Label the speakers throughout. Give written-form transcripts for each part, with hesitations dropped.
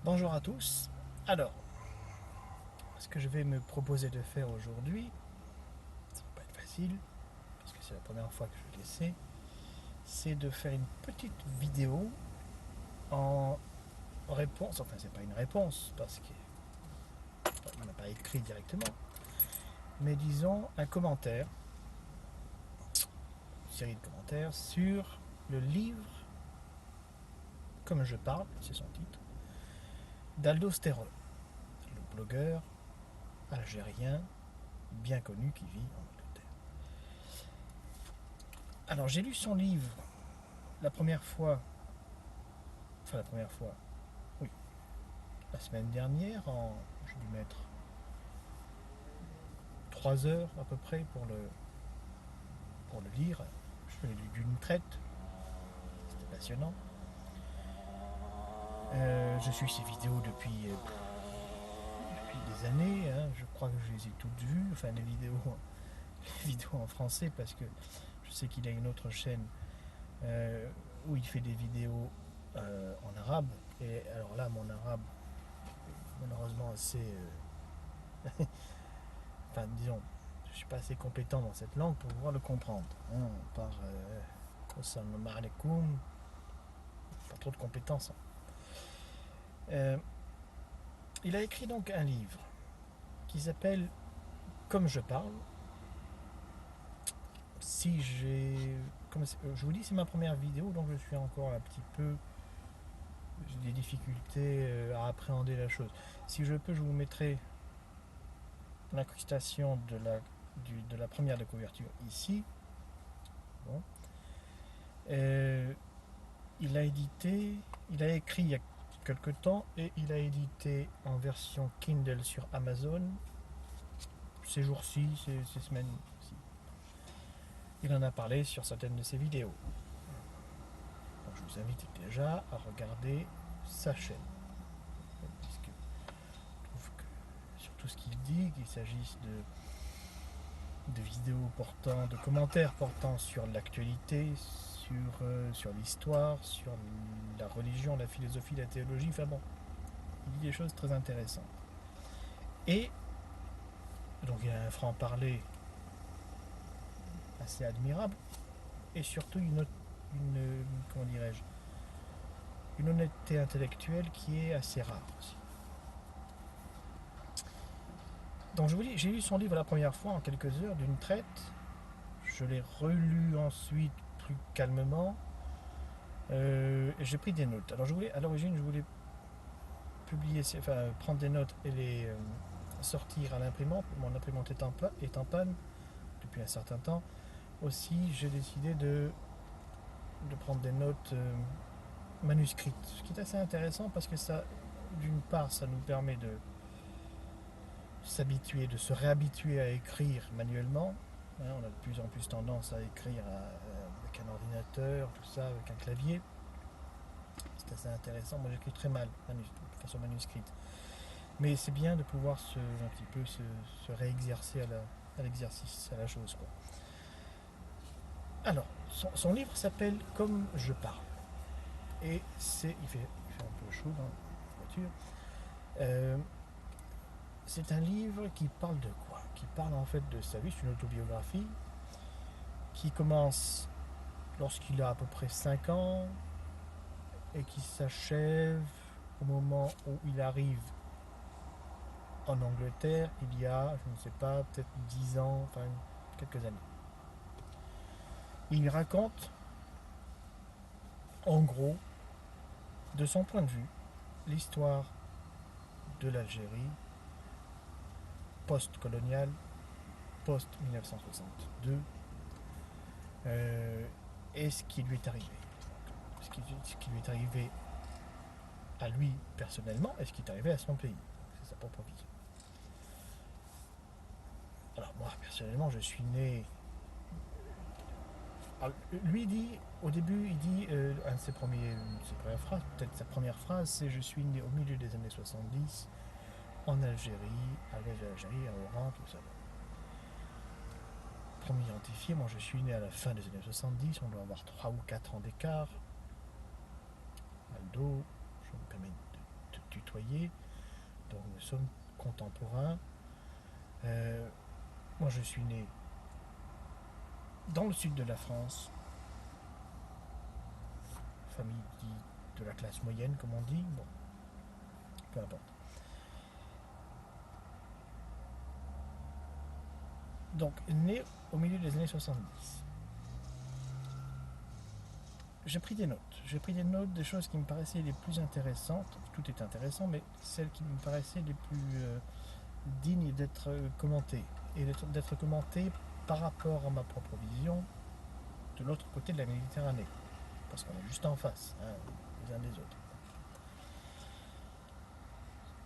Speaker 1: Bonjour à tous. Alors, ce que je vais me proposer de faire aujourd'hui, ça va pas être facile, parce que c'est la première fois que je l'essaie, c'est de faire une petite vidéo en réponse, enfin c'est pas une réponse, parce qu'on n'a pas écrit directement, mais disons un commentaire, une série de commentaires sur le livre Comme je parle, c'est son titre, d'Aldo Sterol, le blogueur algérien bien connu qui vit en Angleterre. Alors j'ai lu son livre la première fois, enfin la première fois, oui, la semaine dernière, j'ai dû mettre 3 heures à peu près pour le lire. Je l'ai lu d'une traite, c'était passionnant. Je suis ses vidéos depuis des années, hein. Je crois que je les ai toutes vues, enfin les vidéos en français, parce que je sais qu'il a une autre chaîne où il fait des vidéos en arabe. Et alors là, mon arabe, malheureusement enfin disons, je suis pas assez compétent dans cette langue pour pouvoir le comprendre. Hein. Par Assalamu alaikum, pas trop de compétences. Hein. Euh, il a écrit donc un livre qui s'appelle Comme je parle. Si j'ai. Je vous dis, c'est ma première vidéo, donc je suis encore un petit peu. J'ai des difficultés à appréhender la chose. Si je peux, je vous mettrai l'incrustation de la première de couverture ici. Bon. Euh, il a édité, il a écrit il y a quelque temps et il a édité en version Kindle sur Amazon ces jours-ci, ces semaines-ci. Il en a parlé sur certaines de ses vidéos. Donc je vous invite déjà à regarder sa chaîne. Puisque je trouve que sur tout ce qu'il dit, qu'il s'agisse de vidéos portant, de commentaires portant sur l'actualité, sur l'histoire, sur la religion, la philosophie, la théologie, enfin bon, il dit des choses très intéressantes. Et donc il a un franc-parler assez admirable et surtout comment dirais-je, une honnêteté intellectuelle qui est assez rare aussi. Donc je vous dis, j'ai lu son livre la première fois en quelques heures d'une traite. Je l'ai relu ensuite plus calmement. Et j'ai pris des notes. Alors à l'origine, je voulais prendre des notes et les sortir à l'imprimante. Mon imprimante est en panne depuis un certain temps. Aussi, j'ai décidé de prendre des notes manuscrites, ce qui est assez intéressant parce que ça, d'une part, ça nous permet de s'habituer, de se réhabituer à écrire manuellement. Hein, on a de plus en plus tendance à écrire avec un ordinateur, tout ça, avec un clavier. C'est assez intéressant. Moi, j'écris très mal, de façon manuscrite. Mais c'est bien de pouvoir un petit peu se réexercer à l'exercice, à la chose, quoi. Alors, son livre s'appelle Comme je parle. Et il fait un peu chaud dans la voiture. Euh, c'est un livre qui parle de quoi? Qui parle en fait de sa vie, c'est une autobiographie qui commence lorsqu'il a à peu près 5 ans et qui s'achève au moment où il arrive en Angleterre il y a, je ne sais pas, peut-être 10 ans, enfin quelques années. Il raconte en gros, de son point de vue, l'histoire de l'Algérie post-coloniale, post-1962, et ce qui lui est arrivé. Ce qui lui est arrivé à lui personnellement et ce qui est arrivé à son pays. C'est sa propre vie. Alors moi, personnellement, je suis né. Alors, lui dit, au début, il dit, un de ses premières phrases, peut-être sa première phrase, c'est je suis né au milieu des années 70 en Algérie, à l'est de l'Algérie, à Oran, tout ça. Pour m'identifier, moi je suis né à la fin des années 70, on doit avoir 3 ou 4 ans d'écart. Aldo, je me permets de te côtoyé, donc nous sommes contemporains. Moi je suis né dans le sud de la France, famille de la classe moyenne comme on dit, bon, peu importe. Donc né au milieu des années 70. J'ai pris des notes des choses qui me paraissaient les plus intéressantes. Tout est intéressant, mais celles qui me paraissaient les plus dignes d'être commentées. Et d'être commentées par rapport à ma propre vision de l'autre côté de la Méditerranée. Parce qu'on est juste en face, hein, les uns des autres.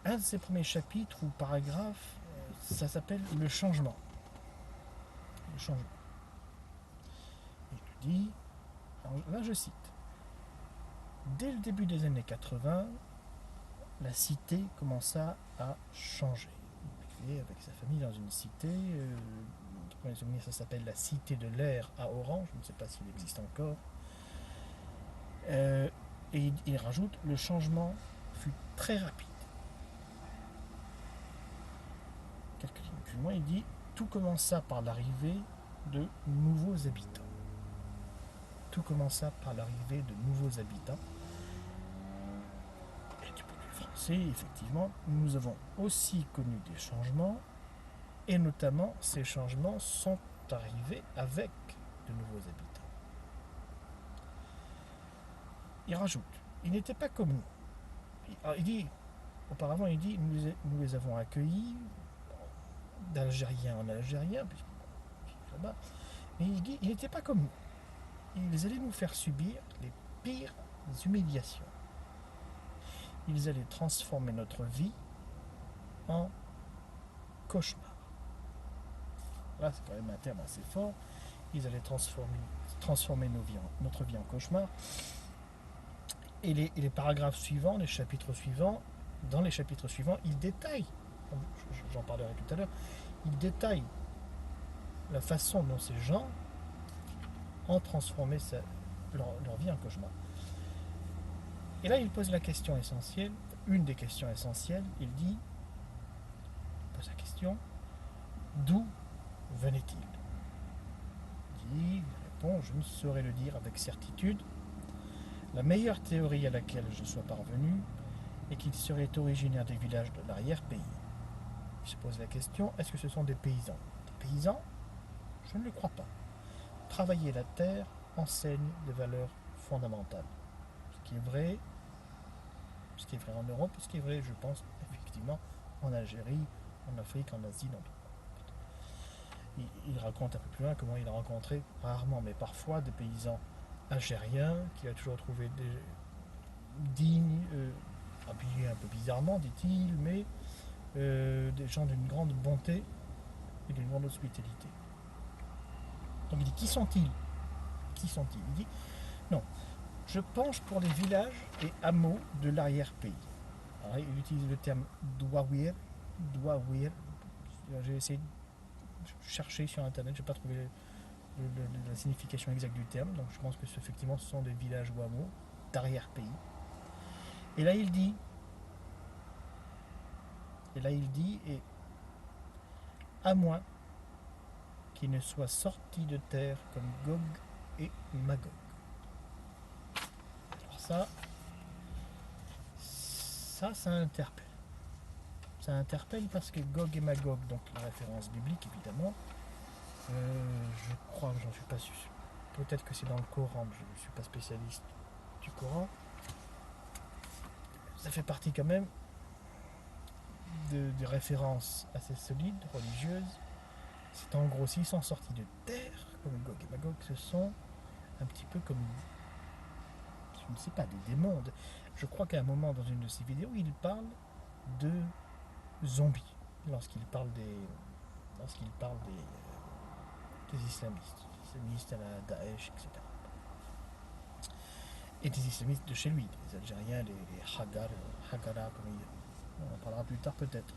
Speaker 1: Un de ces premiers chapitres ou paragraphes, ça s'appelle le changement. Le changement. Il dit, là je cite, dès le début des années 80, la cité commença à changer. Il vivait avec sa famille dans une cité, pour mes souvenirs ça s'appelle la Cité de l'Air à Oran, je ne sais pas s'il existe encore. Et il rajoute, le changement fut très rapide. Quelques lignes plus loin, il dit, tout commença par l'arrivée de nouveaux habitants. Tout commença par l'arrivée de nouveaux habitants. Et du point de vue français, effectivement, nous avons aussi connu des changements, et notamment ces changements sont arrivés avec de nouveaux habitants. Il rajoute, ils n'étaient pas comme nous. Il dit, auparavant, il dit, nous les avons accueillis d'Algériens en Algérien, là-bas, mais il dit, ils n'étaient pas comme nous. Ils allaient nous faire subir les pires humiliations. Ils allaient transformer notre vie en cauchemar. Là, c'est quand même un terme assez fort. Ils allaient transformer notre vie en cauchemar. Et les paragraphes suivants, les chapitres suivants, dans les chapitres suivants, ils détaillent, j'en parlerai tout à l'heure, ils détaillent la façon dont ces gens ont transformé leur vie en cauchemar. Et là, il pose la question essentielle, une des questions essentielles, il pose la question, d'où venait-il ? Il répond, je ne saurais le dire avec certitude. La meilleure théorie à laquelle je sois parvenu est qu'il serait originaire des villages de l'arrière-pays. Il se pose la question, est-ce que ce sont des paysans ? Des paysans ? Je ne le crois pas. Travailler la terre enseigne des valeurs fondamentales. Ce qui est vrai en Europe, ce qui est vrai, je pense, effectivement, en Algérie, en Afrique, en Asie, dans tout. Il raconte un peu plus loin comment il a rencontré, rarement, mais parfois, des paysans algérien qu'il a toujours trouvé dignes, habillés un peu bizarrement, dit-il, mais des gens d'une grande bonté et d'une grande hospitalité. Donc il dit, qui sont-ils ? Il dit, non, je penche pour les villages et hameaux de l'arrière-pays. Alors, il utilise le terme douawir. J'ai essayé de chercher sur internet, je n'ai pas trouvé la signification exacte du terme, donc je pense que effectivement ce sont des villages ou hameaux d'arrière-pays. Et là il dit, et à moins qu'ils ne soient sortis de terre comme Gog et Magog. Alors ça interpelle. Ça interpelle parce que Gog et Magog, donc la référence biblique évidemment, je crois, j'en suis pas sûr. Peut-être que c'est dans le Coran, mais je ne suis pas spécialiste du Coran. Ça fait partie quand même de références assez solides, religieuses. C'est en gros, s'ils sont sortis de terre, comme Gog et Magog, ce sont un petit peu comme, je ne sais pas, des démons. Je crois qu'à un moment dans une de ces vidéos, il parle de zombies, lorsqu'il parle des islamistes à la Daesh, etc. Et des islamistes de chez lui, les Algériens, les Haggara, comme on en parlera plus tard peut-être.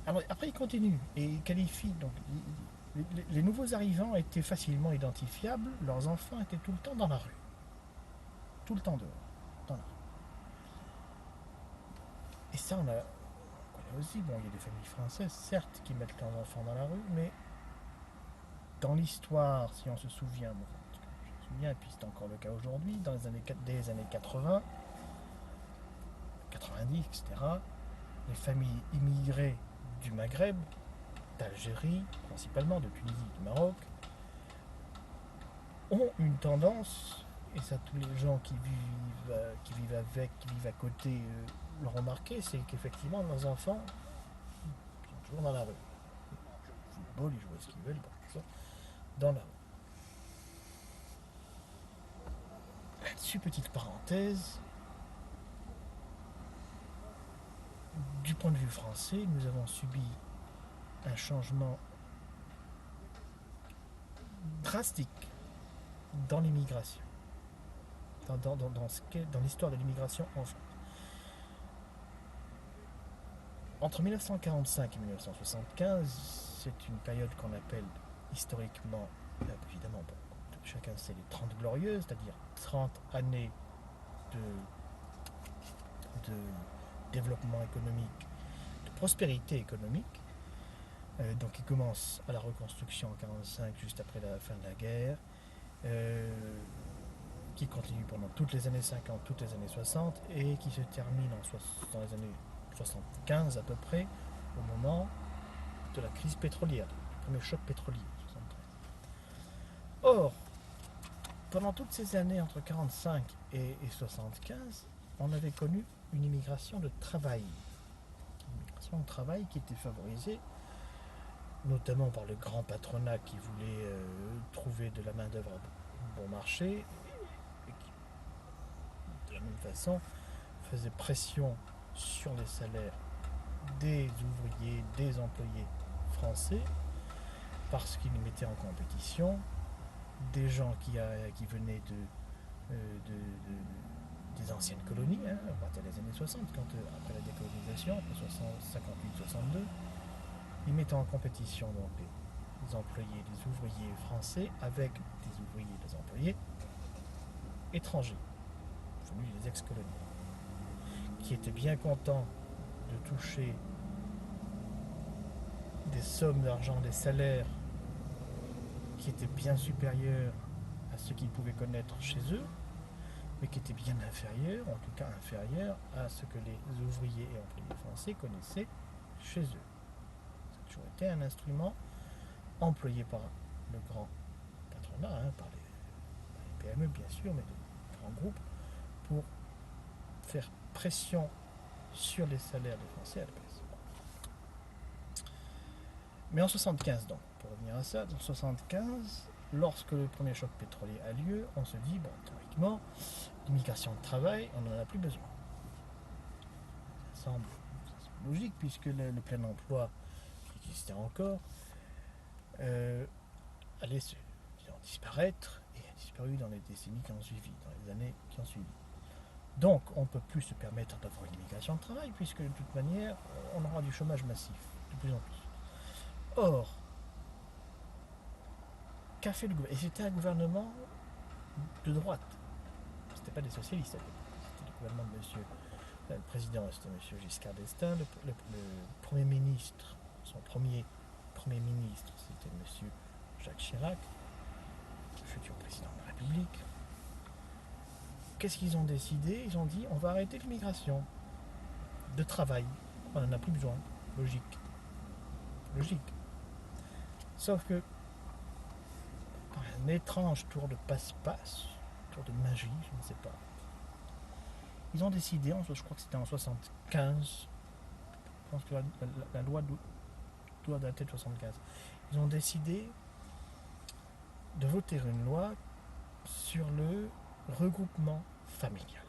Speaker 1: Alors, après il continue et il qualifie, donc les nouveaux arrivants étaient facilement identifiables, leurs enfants étaient tout le temps dans la rue. Tout le temps dehors, dans la rue. Et ça, on connaît aussi. Bon, il y a des familles françaises, certes, qui mettent leurs enfants dans la rue, mais dans l'histoire, si on se souvient, bon, je me souviens, et puis c'est encore le cas aujourd'hui, dans des années 80, 90, etc., les familles immigrées du Maghreb, d'Algérie, principalement, de Tunisie, du Maroc, ont une tendance, et ça tous les gens qui vivent avec, qui vivent à côté l'ont remarqué, c'est qu'effectivement leurs enfants sont toujours dans la rue. Football, ils jouent à ce qu'ils veulent, bon, dans la rue. Là-dessus, petite parenthèse, du point de vue français, nous avons subi un changement drastique dans l'immigration, dans l'histoire de l'immigration en France. Entre 1945 et 1975, c'est une période qu'on appelle historiquement, évidemment, bon, chacun sait les 30 glorieuses, c'est-à-dire 30 années de développement économique, de prospérité économique, donc qui commence à la reconstruction en 1945, juste après la fin de la guerre, qui continue pendant toutes les années 50, toutes les années 60, et qui se termine dans les années 75 à peu près, au moment de la crise pétrolière, du premier choc pétrolier, 73. Or, pendant toutes ces années entre 45 et 75, on avait connu une immigration de travail. Une immigration de travail qui était favorisée notamment par le grand patronat qui voulait trouver de la main-d'œuvre bon marché et qui, de la même façon, faisait pression sur les salaires des ouvriers, des employés français, parce qu'ils mettaient en compétition des gens qui venaient des anciennes colonies, hein, à partir des années 60, après la décolonisation, après 58-62, ils mettaient en compétition donc des employés, des ouvriers français avec des ouvriers, des employés étrangers, venus des ex-colonies, qui étaient bien contents de toucher des sommes d'argent, des salaires qui étaient bien supérieurs à ce qu'ils pouvaient connaître chez eux, mais qui étaient bien inférieurs, en tout cas inférieurs à ce que les ouvriers et employés français connaissaient chez eux. Ça a toujours été un instrument employé par le grand patronat, hein, par les PME bien sûr, mais de grands groupes, pour faire pression sur les salaires des Français à la baisse. Mais en 75 donc, pour revenir à ça, en 75, lorsque le premier choc pétrolier a lieu, on se dit, bon, théoriquement, l'immigration de travail, on n'en a plus besoin. Ça semble logique, puisque le plein emploi qui existait encore allait disparaître et a disparu dans les décennies qui ont suivi, dans les années qui ont suivi. Donc, on ne peut plus se permettre d'avoir une immigration de travail, puisque de toute manière, on aura du chômage massif, de plus en plus. Or, qu'a fait le gouvernement? Et c'était un gouvernement de droite. C'était pas des socialistes, c'était le gouvernement de monsieur. Le président, c'était monsieur Giscard d'Estaing. Le premier ministre, son premier ministre, c'était monsieur Jacques Chirac, le futur président de la République. Qu'est-ce qu'ils ont décidé? Ils ont dit, on va arrêter l'immigration de travail. On n'en a plus besoin. Logique. Sauf que, par un étrange tour de passe-passe, tour de magie, je ne sais pas, ils ont décidé, je crois que c'était en 75, je pense que la loi doit dater de 75, ils ont décidé de voter une loi sur le regroupement familial.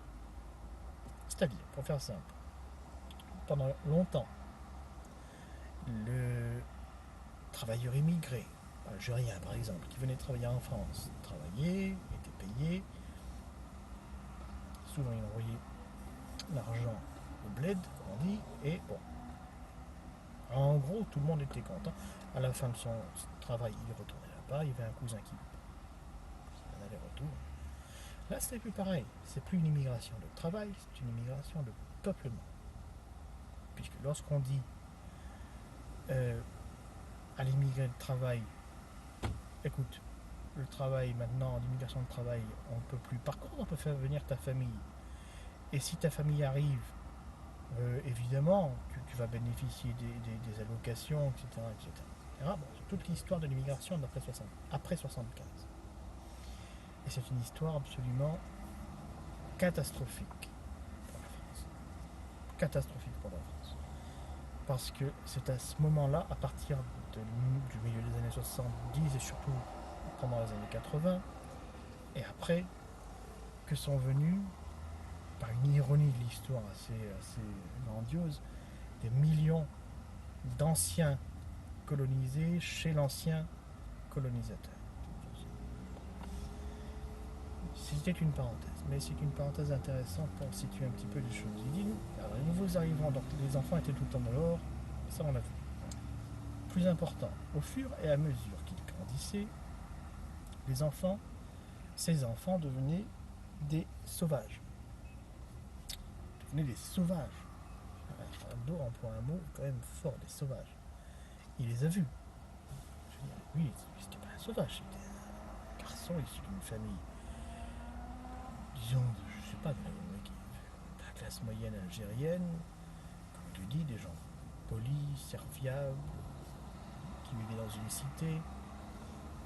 Speaker 1: C'est-à-dire, pour faire simple, pendant longtemps, le travailleur immigré, algérien par exemple, qui venait travailler en France, travaillait, était payé, souvent il envoyait l'argent au bled, comme on dit, et bon. En gros, tout le monde était content. À la fin de son travail, il retournait là-bas, il y avait un cousin qui faisait un aller-retour. Là, ce n'est plus pareil. C'est plus une immigration de travail, c'est une immigration de peuplement. puisque lorsqu'on dit à l'immigré de travail, écoute, le travail maintenant, l'immigration de travail, on ne peut plus. Par contre, on peut faire venir ta famille. Et si ta famille arrive, évidemment, tu vas bénéficier des allocations, etc. etc. Bon, c'est toute l'histoire de l'immigration après 75. Et c'est une histoire absolument catastrophique pour la France. Catastrophique pour la France. Parce que c'est à ce moment-là, à partir du milieu des années 70 et surtout pendant les années 80, et après, que sont venus, par une ironie de l'histoire assez grandiose, des millions d'anciens colonisés chez l'ancien colonisateur. C'était une parenthèse, mais c'est une parenthèse intéressante pour situer un petit peu les choses. Il dit, alors, les nouveaux arrivants, donc les enfants étaient tout le temps dehors, ça on l'a vu. Plus important, au fur et à mesure qu'ils grandissaient, ces enfants devenaient des sauvages. Devenaient des sauvages. Aldo emploie un mot quand même fort, des sauvages. Il les a vus. Je veux dire, lui, c'était pas un sauvage, c'était un garçon issu d'une famille, disons, je sais pas, de la classe moyenne algérienne, comme tu dis, des gens polis, serviables, qui vivaient dans une cité,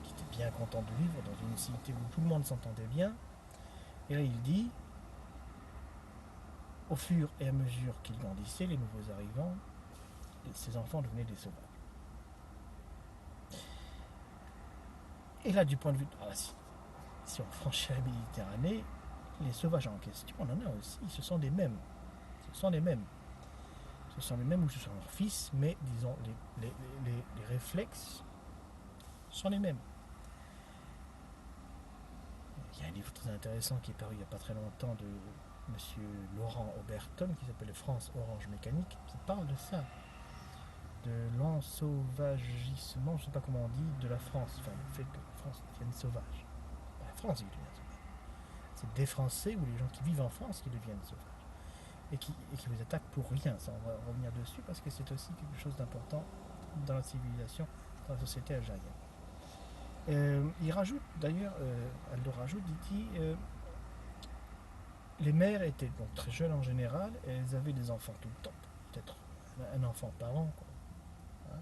Speaker 1: qui étaient bien contents de vivre dans une cité où tout le monde s'entendait bien. Et là, il dit, au fur et à mesure qu'ils grandissaient, les nouveaux arrivants, ces enfants devenaient des sauvages. Et là, du point de vue... si on franchit la Méditerranée, les sauvages en question, on en a aussi, ce sont les mêmes. Ce sont les mêmes ou ce sont leurs fils, mais disons, les réflexes sont les mêmes. Il y a un livre très intéressant qui est paru il n'y a pas très longtemps de M. Laurent Oberton qui s'appelle France Orange Mécanique, qui parle de ça, de l'ensauvagissement, je ne sais pas comment on dit, de la France, enfin le fait que la France devienne sauvage. La France devient sauvage. C'est des Français ou les gens qui vivent en France qui deviennent sauvages. Et qui vous attaquent pour rien. Ça, on va revenir dessus parce que c'est aussi quelque chose d'important dans la civilisation, dans la société algérienne. Il rajoute, d'ailleurs, Aldo rajoute, dit les mères étaient donc très jeunes en général et elles avaient des enfants tout le temps, peut-être un enfant par an, quoi. Hein.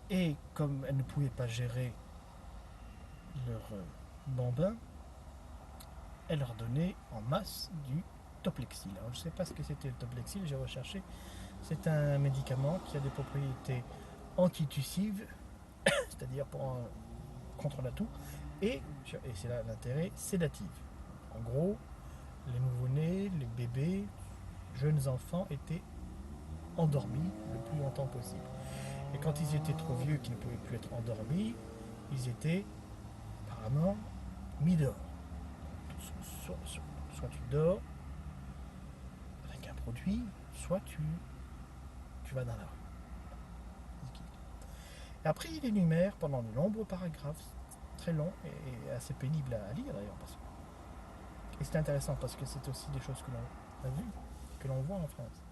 Speaker 1: Et comme elles ne pouvaient pas gérer leur bambin, elles leur donnaient en masse du Toplexil. Alors je ne sais pas ce que c'était le Toplexil, j'ai recherché. C'est un médicament qui a des propriétés antitussives, c'est-à-dire contre la toux, et c'est là l'intérêt, sédative. En gros, les nouveau-nés, les bébés, jeunes enfants étaient endormis le plus longtemps possible. Et quand ils étaient trop vieux, qu'ils ne pouvaient plus être endormis, ils étaient apparemment mis dehors. Soit tu dors avec un produit, soit tu vas dans la rue. Et après, il énumère pendant de nombreux paragraphes, très longs et assez pénibles à lire d'ailleurs. Et c'est intéressant parce que c'est aussi des choses que l'on a vues, que l'on voit en France.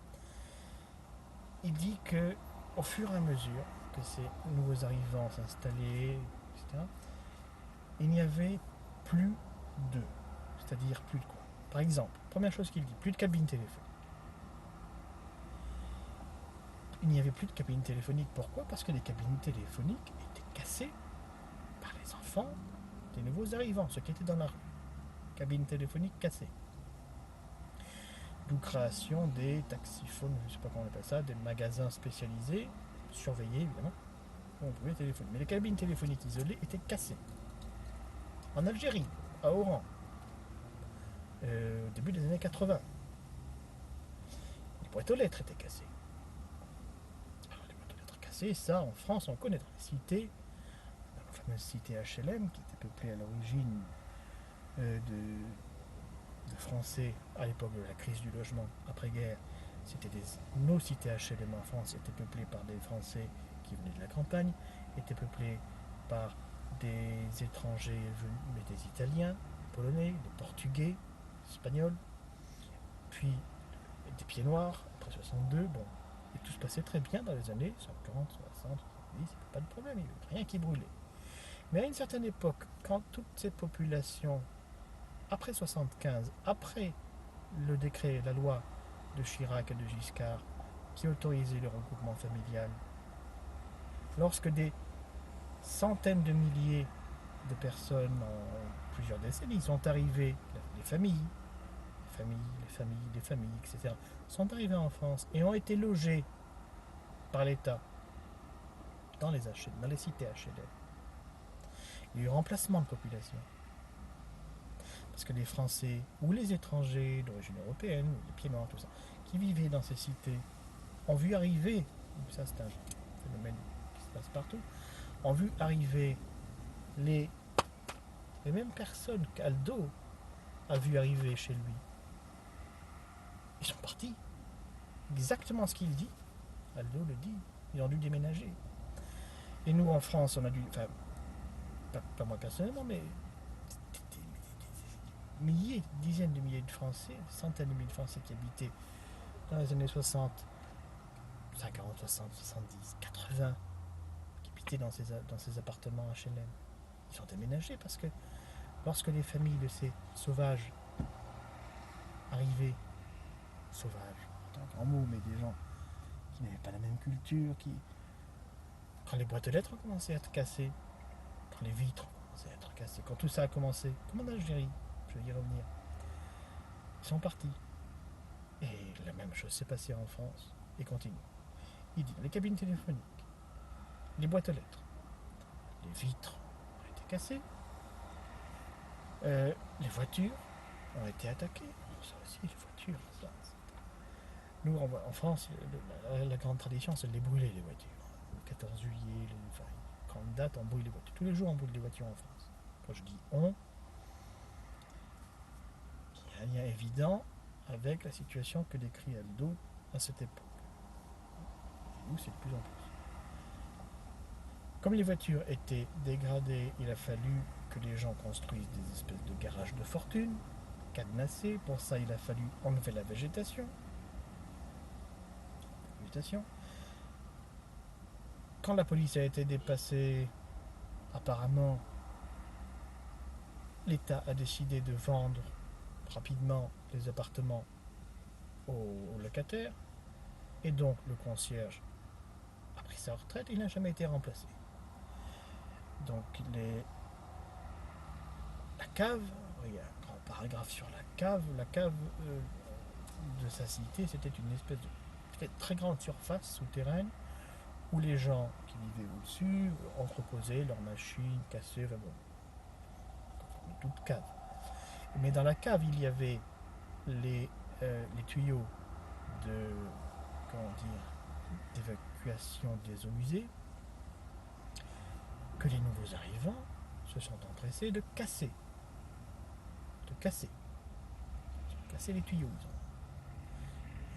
Speaker 1: Il dit que au fur et à mesure que ces nouveaux arrivants s'installaient, etc., il n'y avait plus d'eux. C'est-à-dire plus de quoi? Par exemple, première chose qu'il dit, plus de cabine téléphonique. Il n'y avait plus de cabine téléphonique. Pourquoi? Parce que les cabines téléphoniques étaient cassées par les enfants des nouveaux arrivants, ceux qui étaient dans la rue. Cabine téléphonique cassée. D'où création des taxiphones, je ne sais pas comment on appelle ça, des magasins spécialisés, surveillés évidemment, où on pouvait téléphoner. Mais les cabines téléphoniques isolées étaient cassées. En Algérie, à Oran, au début des années 80. Les boîtes aux lettres étaient cassées. Alors les boîtes aux lettres cassées, ça en France on connaît dans les cités, dans la fameuse cité HLM qui était peuplée à l'origine de Français à l'époque de la crise du logement après-guerre. C'était nos cités HLM en France étaient peuplées par des Français qui venaient de la campagne, étaient peuplées par des étrangers venus, des Italiens, des Polonais, des Portugais, Espagnols, puis des pieds noirs, après 62, bon, et tout se passait très bien dans les années 50, 60, 70, pas de problème, il n'y avait rien qui brûlait. Mais à une certaine époque, quand toute cette population, après 75, après le décret, la loi de Chirac et de Giscard, qui autorisait le regroupement familial, lorsque des centaines de milliers de personnes en plusieurs décennies sont arrivées, les familles, etc., sont arrivées en France et ont été logées par l'État dans les cités HLM. Il y a eu remplacement de population. Parce que les Français ou les étrangers d'origine européenne, les Piémonts, tout ça, qui vivaient dans ces cités, ont vu arriver, ça c'est un phénomène qui se passe partout, ont vu arriver les mêmes personnes qu'Aldo a vu arriver chez lui. Ils sont partis. Exactement ce qu'il dit. Aldo le dit. Ils ont dû déménager. Et nous, en France, on a dû... Enfin, pas moi personnellement, mais milliers, dizaines de milliers de Français, centaines de milliers de Français qui habitaient dans les années 60, 50, 60, 70, 80, qui habitaient dans ces appartements HLM. Ils ont déménagé parce que lorsque les familles de ces sauvages arrivaient, sauvages, c'est un grand mot, mais des gens qui n'avaient pas la même culture, quand les boîtes de lettres ont commencé à être cassées, quand les vitres ont commencé à être cassées, quand tout ça a commencé, comme en Algérie, je vais y revenir, ils sont partis. Et la même chose s'est passée en France et continue. Il dit les cabines téléphoniques, les boîtes aux lettres, les vitres ont été cassées, les voitures ont été attaquées. Ça aussi, les voitures, ça. Nous, en France, la grande tradition, c'est de les brûler, les voitures. Le 14 juillet, quand on date, on brûle les voitures. Tous les jours, on brûle les voitures en France. Quand je dis on, il y a un lien évident avec la situation que décrit Aldo à cette époque. Et nous, c'est de plus en plus. Comme les voitures étaient dégradées, il a fallu que les gens construisent des espèces de garages de fortune, cadenassés. Pour ça, il a fallu enlever la végétation. Quand la police a été dépassée, apparemment, l'État a décidé de vendre rapidement les appartements aux locataires, et donc le concierge a pris sa retraite, il n'a jamais été remplacé. Donc la cave, il y a un grand paragraphe sur la cave de sa cité, c'était une espèce de très grande surface souterraine où les gens qui vivaient au-dessus entreposaient leurs machines cassées, enfin bon, toute cave. Mais dans la cave, il y avait les tuyaux d'évacuation des eaux usées que les nouveaux arrivants se sont empressés de casser. Casser les tuyaux.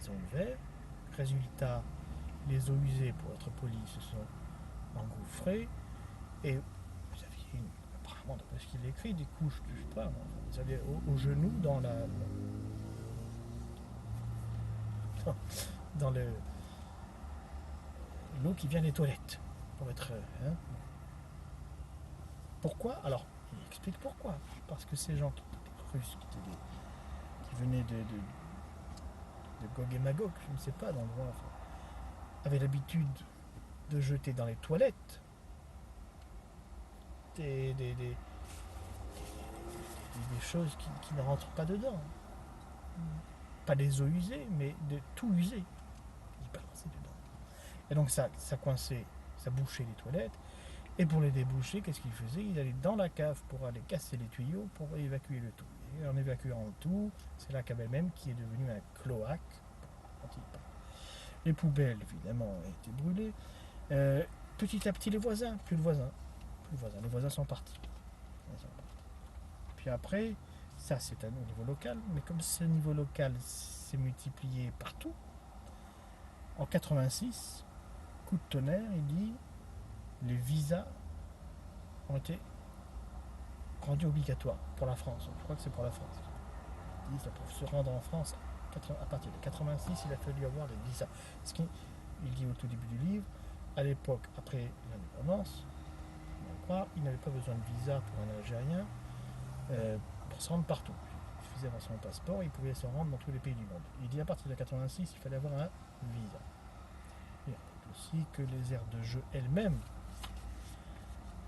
Speaker 1: Ils ont ouvert. Résultat, les eaux usées, pour être poli, se sont engouffrées et vous aviez apparemment, d'après ce qu'il écrit, des couches, je sais pas, vous aviez au genou dans l'eau qui vient des toilettes, pour être... Pourquoi? Alors, il explique pourquoi. Parce que ces gens qui étaient russes, qui venaient de Gog et Magog, je ne sais pas, d'endroits, avaient l'habitude de jeter dans les toilettes des choses qui ne rentrent pas dedans. Pas des eaux usées, mais de tout usé. Ils balançaient dedans. Et donc ça coinçait, ça bouchait les toilettes. Et pour les déboucher, qu'est-ce qu'ils faisaient? Ils allaient dans la cave pour aller casser les tuyaux pour évacuer le tout. Et en évacuant le tout, c'est la cave elle-même qui est devenue un cloaque. Les poubelles, évidemment, ont été brûlées. Petit à petit, les voisins, plus de voisins. Les voisins sont partis. Puis après, ça c'est un niveau local, mais comme ce niveau local s'est multiplié partout, en 86, coup de tonnerre, il dit les visas ont été rendus obligatoires pour la France. Je crois que c'est pour la France. Ils disent qu'ils peuvent se rendre en France à partir de 86, il a fallu avoir des visas. Ce qui, il dit au tout début du livre, à l'époque, après l'indépendance, il n'avait pas besoin de visa pour un Algérien pour se rendre partout. Il suffisait avoir son passeport, il pouvait se rendre dans tous les pays du monde. Il dit à partir de 86, il fallait avoir un visa. Et aussi que les aires de jeu elles-mêmes,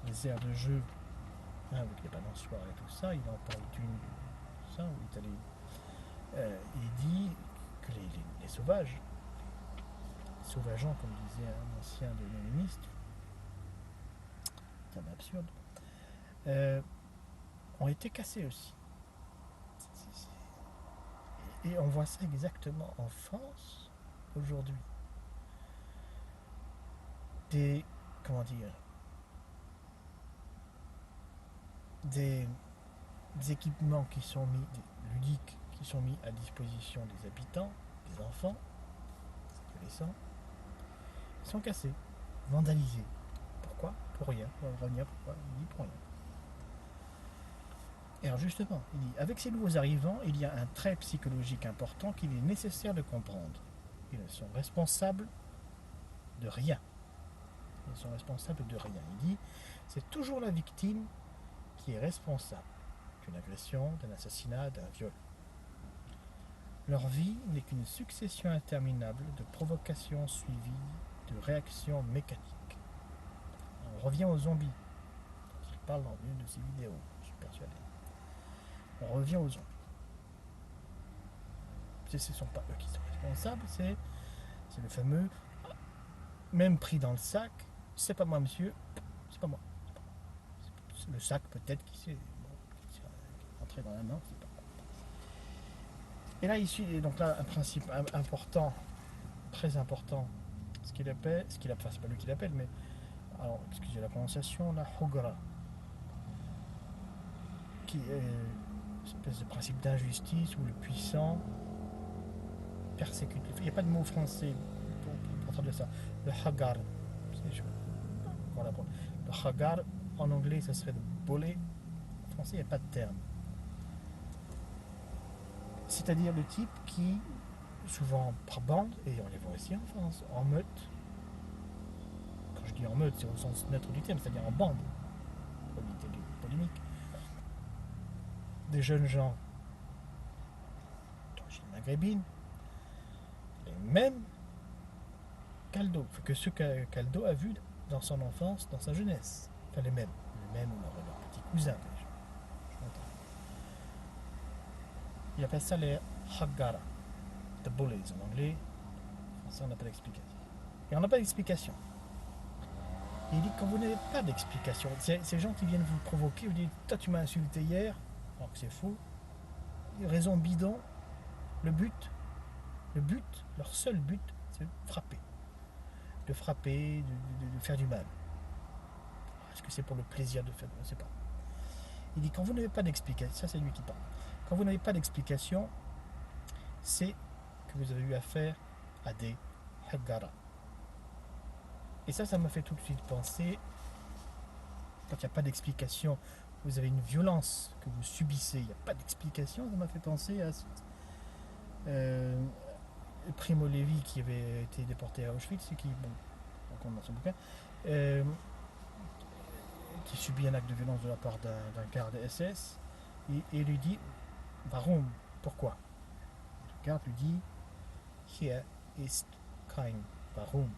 Speaker 1: les aires de jeu avec les balançoires et tout ça, il en parle d'une, ça, où il est allé. Il dit que les sauvages, sauvageants, comme disait un ancien de l'héléniste, c'est un absurde, ont été cassés aussi. Et on voit ça exactement en France aujourd'hui. Des, comment dire, des équipements qui sont mis, des ludiques qui sont mis à disposition des habitants, des enfants, des adolescents, sont cassés, vandalisés. Pourquoi? Pour rien. On va revenir pourquoi. Il dit pour rien. Et alors justement, il dit, avec ces nouveaux arrivants, il y a un trait psychologique important qu'il est nécessaire de comprendre. Ils ne sont responsables de rien. Ils sont responsables de rien. Il dit, c'est toujours la victime qui est responsable d'une agression, d'un assassinat, d'un viol. Leur vie n'est qu'une succession interminable de provocations suivies de réactions mécaniques. On revient aux zombies. Il parle dans une de ses vidéos, je suis persuadé. On revient aux zombies. Ce ne sont pas eux qui sont responsables, c'est le fameux même pris dans le sac, c'est pas moi monsieur, c'est pas moi. C'est le sac peut-être qui s'est entré dans la main, c'est pas moi. Et là ici, donc là un principe important, très important, ce qu'il appelle, enfin c'est pas lui qui l'appelle, mais alors excusez la prononciation, la Hogra, qui est une espèce de principe d'injustice où le puissant persécute. Il n'y a pas de mot français pour traduire ça. Le Hagar, voilà, le Hagar en anglais ça serait le bully, en français il n'y a pas de terme. C'est-à-dire le type qui, souvent par bande, et on les voit aussi en France, en meute. Quand je dis en meute, c'est au sens neutre du terme, c'est-à-dire en bande, pour éviter les polémiques. Des jeunes gens d'origine maghrébine, les mêmes qu'Aldo, que ceux qu'Aldo a vus dans son enfance, dans sa jeunesse. Enfin les mêmes ou leurs petits cousins. Il appelle ça les Haggara, the bullies en anglais. En français on n'a pas d'explication. Et on n'a pas d'explication. Il dit quand vous n'avez pas d'explication, ces gens qui viennent vous provoquer, vous dites toi tu m'as insulté hier, alors que c'est faux. Raison bidon, le but, leur seul but, c'est de frapper. De frapper, de faire du mal. Est-ce que c'est pour le plaisir de faire du mal? Je ne sais pas. Il dit quand vous n'avez pas d'explication, ça c'est lui qui parle. Quand vous n'avez pas d'explication, c'est que vous avez eu affaire à des Haggara. Et ça m'a fait tout de suite penser, quand il n'y a pas d'explication, vous avez une violence que vous subissez, il n'y a pas d'explication, ça m'a fait penser à Primo Levi qui avait été déporté à Auschwitz et qui, bon, on compte dans son bouquin, qui subit un acte de violence de la part d'un garde SS et lui dit Warum, pourquoi? Le garde lui dit Hier ist kein Warum.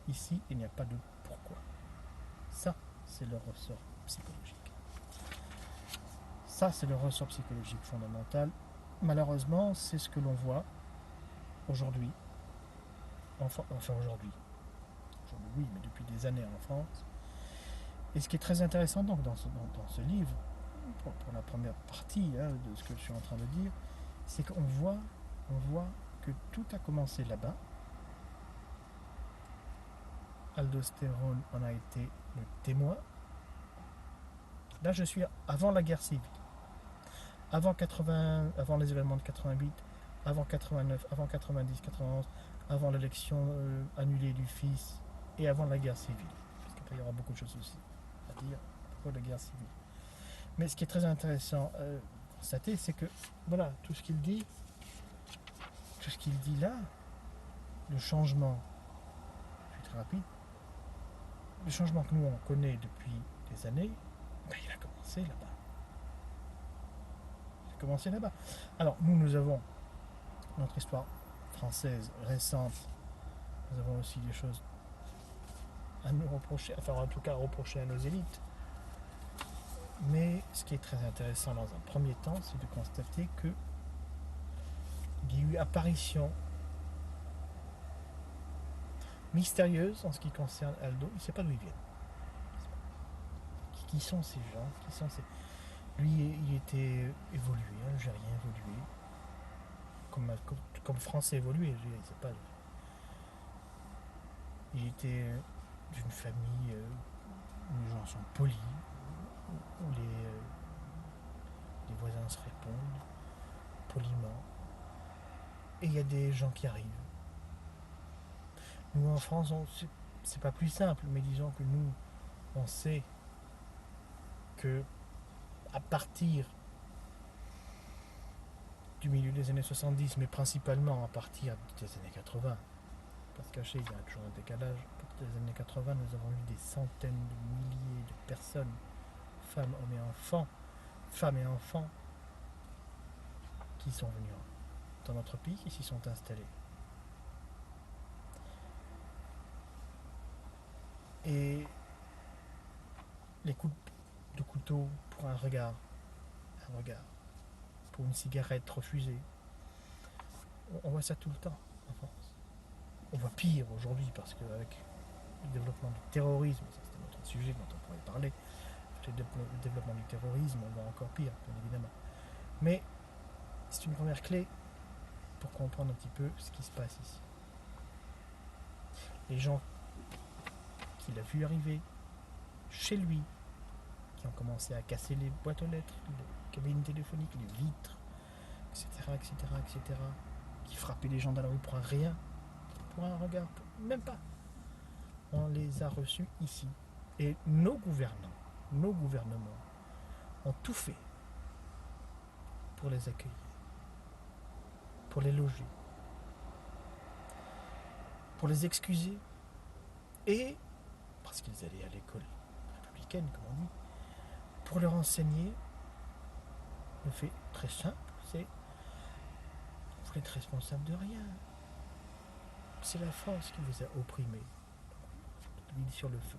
Speaker 1: Ici, il n'y a pas de pourquoi. Ça, c'est le ressort psychologique. Ça, c'est le ressort psychologique fondamental. Malheureusement, c'est ce que l'on voit aujourd'hui. Enfin aujourd'hui. Aujourd'hui, oui, mais depuis des années en France. Et ce qui est très intéressant donc dans ce livre, pour la première partie de ce que je suis en train de dire, c'est qu'on voit que tout a commencé là-bas. Aldostérone en a été le témoin. Là, je suis avant la guerre civile, avant les événements de 88, avant 89, avant 90, 91, avant l'élection annulée du fils et avant la guerre civile. Parce qu'après, il y aura beaucoup de choses aussi à dire pour la guerre civile. Mais ce qui est très intéressant à constater, c'est que, voilà, tout ce qu'il dit, tout ce qu'il dit là, le changement, je suis très rapide, le changement que nous on connaît depuis des années, ben, il a commencé là-bas. Il a commencé là-bas. Alors nous avons notre histoire française récente, nous avons aussi des choses à nous reprocher, enfin en tout cas à reprocher à nos élites. Mais ce qui est très intéressant dans un premier temps, c'est de constater que il y a eu apparition mystérieuse en ce qui concerne Aldo. Il ne sait pas d'où ils viennent. Qui sont ces gens? Lui, il était évolué, algérien évolué, comme français évolué. Il sait pas. Il était d'une famille où les gens sont polis, où les voisins se répondent poliment. Et il y a des gens qui arrivent. Nous en France, c'est pas plus simple, mais disons que nous, on sait que à partir du milieu des années 70, mais principalement à partir des années 80, parce qu'à il y a toujours un décalage, à partir des années 80, nous avons eu des centaines de milliers de personnes, femmes, hommes et enfants, qui sont venus dans notre pays, qui s'y sont installés. Et les coups de couteau pour un regard, pour une cigarette refusée, on voit ça tout le temps en France. On voit pire aujourd'hui parce qu'avec le développement du terrorisme, ça c'est un autre sujet dont on pourrait parler, le développement du terrorisme, on voit encore pire, bien évidemment. Mais c'est une première clé pour comprendre un petit peu ce qui se passe ici. Les gens qu'il a vu arriver chez lui, qui ont commencé à casser les boîtes aux lettres, les cabines téléphoniques, les vitres, etc., qui frappaient les gens dans la rue pour un rien, pour un regard, même pas. On les a reçus ici. Et nos gouvernements ont tout fait pour les accueillir, pour les loger, pour les excuser, et, parce qu'ils allaient à l'école républicaine, comme on dit, pour leur enseigner le fait très simple, c'est vous n'êtes responsable de rien. C'est la France qui vous a opprimé, mis sur le feu.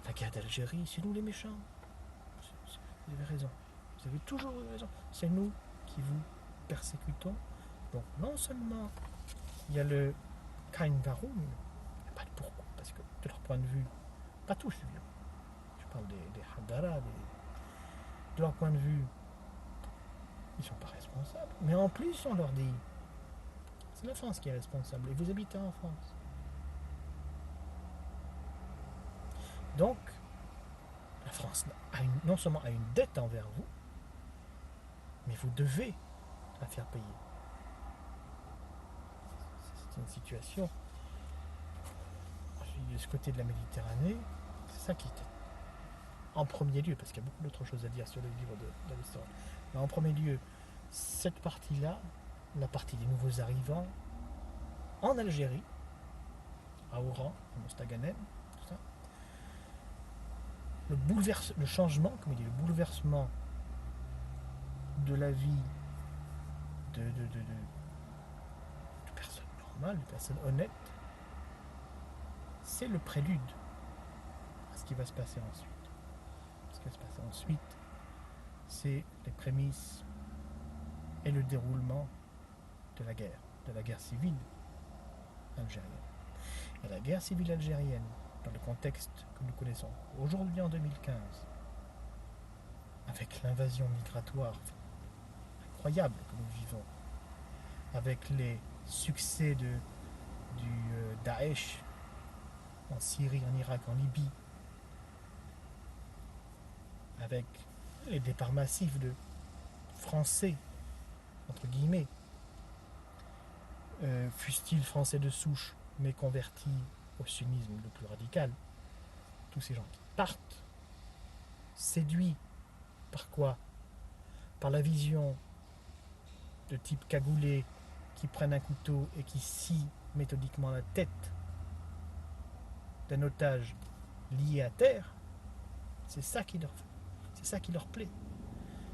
Speaker 1: La guerre d'Algérie, c'est nous les méchants. Vous avez raison. Vous avez toujours eu raison. C'est nous qui vous persécutons. Donc non seulement il y a le Kein Warum, il n'y a pas de pourquoi, parce que de leur point de vue, pas tous, je parle des Haddara, de leur point de vue, ils ne sont pas responsables. Mais en plus, on leur dit, c'est la France qui est responsable, et vous habitez en France. Donc, la France non seulement a une dette envers vous, mais vous devez la faire payer. C'est une situation, de ce côté de la Méditerranée, c'est ça qui était en premier lieu, parce qu'il y a beaucoup d'autres choses à dire sur le livre d'Aristote. Mais en premier lieu, cette partie-là, la partie des nouveaux arrivants, en Algérie, à Oran, à Mostaganem, tout ça, le changement, comme il dit, le bouleversement de la vie de personnes normales, de personnes honnêtes, c'est le prélude à ce qui va se passer ensuite. Ce qui va se passer ensuite, c'est les prémices et le déroulement de la guerre civile algérienne. Et la guerre civile algérienne, dans le contexte que nous connaissons aujourd'hui en 2015, avec l'invasion migratoire incroyable que nous vivons, avec les succès du Daesh en Syrie, en Irak, en Libye, avec les départs massifs de Français, entre guillemets, fussent-ils français de souche, mais convertis au sunnisme le plus radical, tous ces gens qui partent, séduits par quoi? Par la vision de type cagoulé qui prennent un couteau et qui scient méthodiquement la tête d'un otage lié à terre, c'est ça qui leur plaît.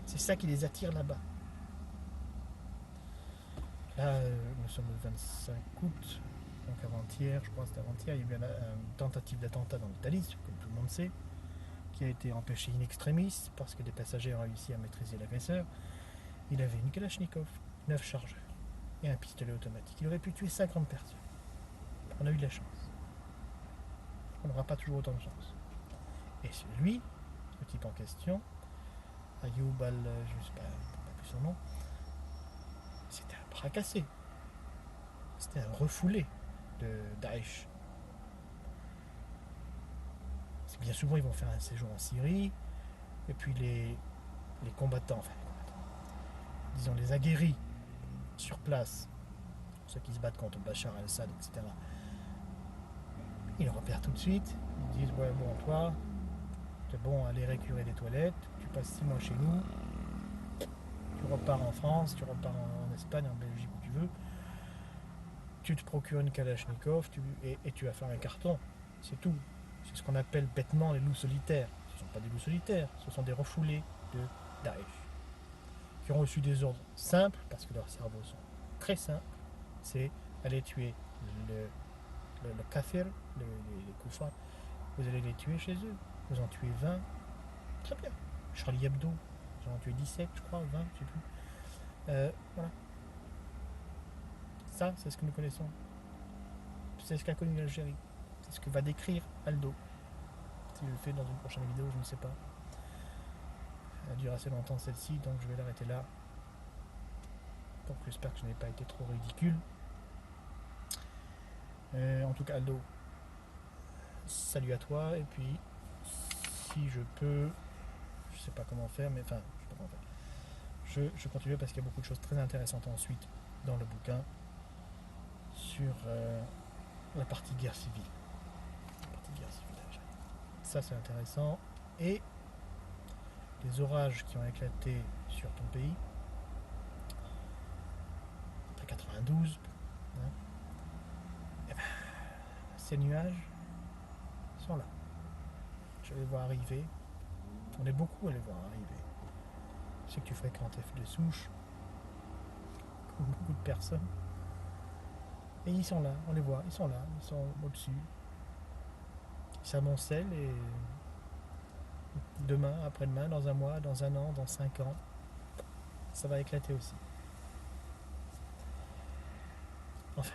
Speaker 1: C'est ça qui les attire là-bas. Là, nous sommes le 25 août, donc avant-hier, je crois que c'était avant-hier, il y a eu une tentative d'attentat dans l'Italie, comme tout le monde sait, qui a été empêché in extremis parce que des passagers ont réussi à maîtriser l'agresseur. Il avait une Kalachnikov, 9 chargeurs et un pistolet automatique. Il aurait pu tuer 50 personnes. On a eu de la chance. On n'aura pas toujours autant de chance. Et celui, le type en question, Ayoub al, je ne sais pas plus son nom, c'était un bras cassé. C'était un refoulé de Daesh. Bien souvent, ils vont faire un séjour en Syrie, et puis les combattants, disons les aguerris sur place, ceux qui se battent contre Bachar al-Assad, etc., ils le repèrent tout de suite. Ils disent ouais, bon, toi, c'est bon, aller récurer les toilettes, tu passes 6 mois chez nous, tu repars en France, tu repars en Espagne, en Belgique, où tu veux, tu te procures une Kalachnikov et tu vas faire un carton, c'est tout. C'est ce qu'on appelle bêtement les loups solitaires. Ce ne sont pas des loups solitaires, ce sont des refoulés de Daesh qui ont reçu des ordres simples, parce que leurs cerveaux sont très simples, c'est aller tuer le kafir, les koufars, vous allez les tuer chez eux. Vous en tuez 20, très bien. Charlie Hebdo, ils en ont tué 17, je crois, 20, je sais plus. Voilà. Ça, c'est ce que nous connaissons. C'est ce qu'a connu l'Algérie. C'est ce que va décrire Aldo. Si je le fais dans une prochaine vidéo, je ne sais pas. Elle dure assez longtemps celle-ci, donc je vais l'arrêter là. Donc j'espère que je n'ai pas été trop ridicule. En tout cas, Aldo, salut à toi. Et puis, si je peux, je sais pas comment faire, mais enfin, je sais pas comment faire. Je continue parce qu'il y a beaucoup de choses très intéressantes ensuite dans le bouquin sur la partie guerre civile. La partie guerre civile algérienne. Ça, c'est intéressant. Et les orages qui ont éclaté sur ton pays après 92, hein, et ben, ces nuages sont là. Je les vois arriver. On est beaucoup à les voir arriver. Je sais que tu fréquentes F de souche, comme beaucoup de personnes. Et ils sont là, on les voit, ils sont là, ils sont au-dessus. Ils s'amoncellent et demain, après-demain, dans un mois, dans un an, dans 5 ans, ça va éclater aussi. Enfin,